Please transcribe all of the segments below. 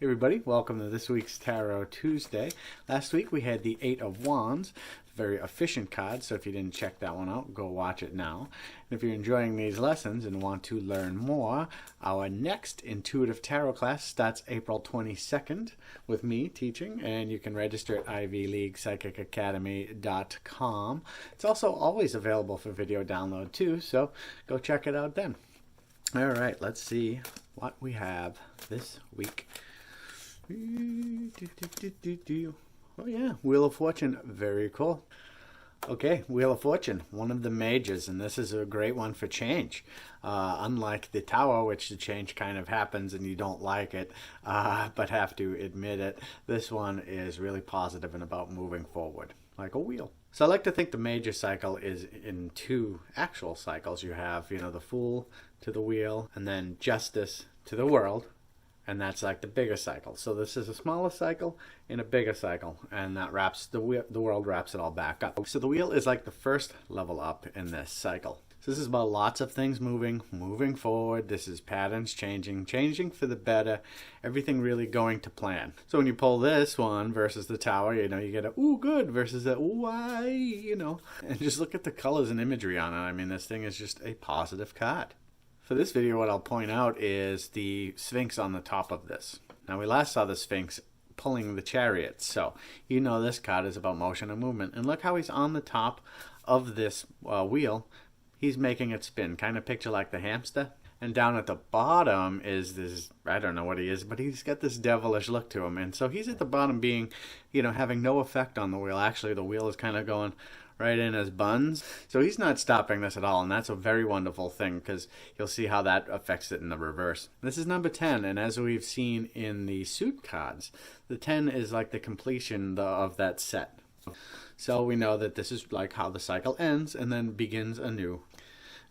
Hey everybody, welcome to this week's Tarot Tuesday. Last week we had the Eight of Wands, very efficient card, so if you didn't check that one out, go watch it now. And if you're enjoying these lessons and want to learn more, our next intuitive tarot class starts April 22nd with me teaching, and you can register at ivyleaguepsychicacademy.com. It's also always available for video download too, so go check it out then. All right, let's see what we have this week. Oh yeah, Wheel of Fortune, very cool. Okay, Wheel of Fortune, one of the majors, and this is a great one for change. Unlike the Tower, which the change kind of happens and you don't like it, but have to admit it, this one is really positive and about moving forward, like a wheel. So I like to think the major cycle is in two actual cycles. You have, the Fool to the wheel, and then Justice to the world. And that's like the bigger cycle. So this is a smaller cycle in a bigger cycle, and that wraps the world wraps it all back up. So the wheel is like the first level up in this cycle. So this is about lots of things moving forward. This is patterns changing for the better. Everything really going to plan. So when you pull this one versus the Tower, you get a ooh good versus a ooh why, and just look at the colors and imagery on it. I mean, this thing is just a positive card. For this video, what I'll point out is the Sphinx on the top of this. Now, we last saw the Sphinx pulling the Chariot, so this card is about motion and movement. And look how he's on the top of this wheel. He's making it spin, kind of picture like the hamster. And down at the bottom is this, I don't know what he is, but he's got this devilish look to him. And so he's at the bottom being, having no effect on the wheel. Actually, the wheel is kind of going right in his buns. So he's not stopping this at all, and that's a very wonderful thing because you'll see how that affects it in the reverse. This is number 10, and as we've seen in the suit cards, the 10 is like the completion of that set. So we know that this is like how the cycle ends and then begins anew.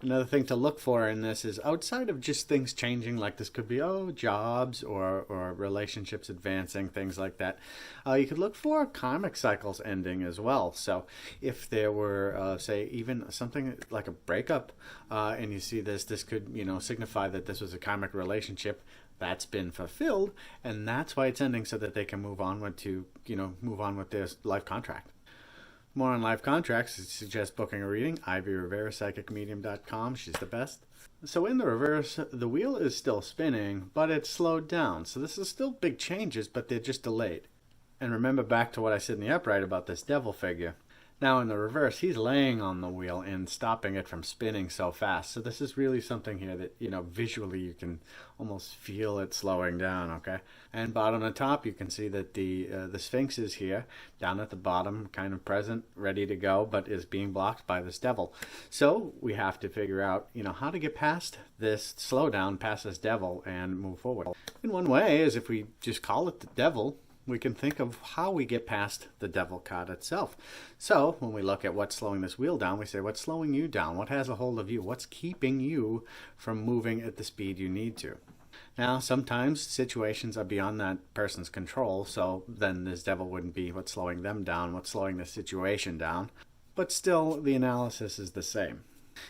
Another thing to look for in this is outside of just things changing, like this could be, jobs or relationships advancing, things like that. You could look for karmic cycles ending as well. So if there were, say, even something like a breakup, and you see this could, signify that this was a karmic relationship that's been fulfilled, and that's why it's ending, so that they can move on with their life contract. More on life contracts, I suggest booking a reading, IvyRiveraPsychicMedium.com. She's the best. So in the reverse, the wheel is still spinning, but it's slowed down. So this is still big changes, but they're just delayed. And remember back to what I said in the upright about this devil figure. Now in the reverse, he's laying on the wheel and stopping it from spinning so fast. So this is really something here that, visually you can almost feel it slowing down, okay? And bottom to top, you can see that the Sphinx is here, down at the bottom, kind of present, ready to go, but is being blocked by this devil. So we have to figure out, how to get past this slowdown, past this devil, and move forward. And one way is if we just call it the devil, we can think of how we get past the devil card itself. So when we look at what's slowing this wheel down, we say, what's slowing you down? What has a hold of you? What's keeping you from moving at the speed you need to? Now, sometimes situations are beyond that person's control, so then this devil wouldn't be what's slowing them down, what's slowing the situation down. But still, the analysis is the same.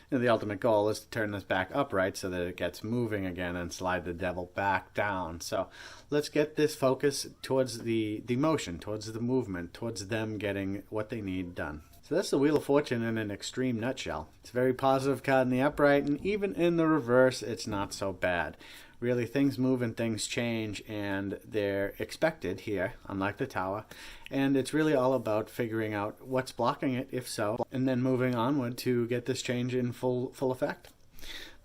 And the ultimate goal is to turn this back upright so that it gets moving again and slide the devil back down. So let's get this focus towards the motion, towards the movement, towards them getting what they need done. So that's the Wheel of Fortune in an extreme nutshell. It's a very positive card in the upright, and even in the reverse, it's not so bad. Really, things move and things change, and they're expected here, unlike the Tower. And it's really all about figuring out what's blocking it, if so, and then moving onward to get this change in full effect.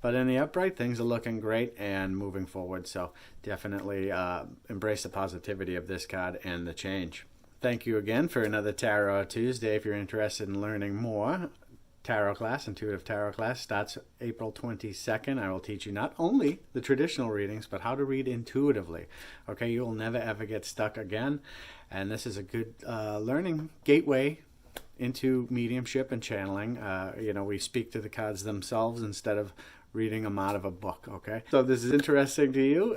But in the upright, things are looking great and moving forward, so definitely embrace the positivity of this card and the change. Thank you again for another Tarot Tuesday. If you're interested in learning more, Tarot class, intuitive tarot class, starts April 22nd. I will teach you not only the traditional readings, but how to read intuitively. Okay, you will never ever get stuck again. And this is a good learning gateway into mediumship and channeling. We speak to the cards themselves instead of reading them out of a book, okay? So if this is interesting to you,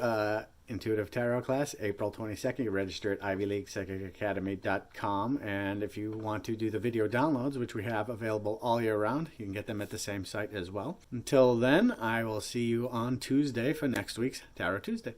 Intuitive Tarot class, April 22nd. You register at ivyleaguepsychicacademy.com. And if you want to do the video downloads, which we have available all year round, you can get them at the same site as well. Until then, I will see you on Tuesday for next week's Tarot Tuesday.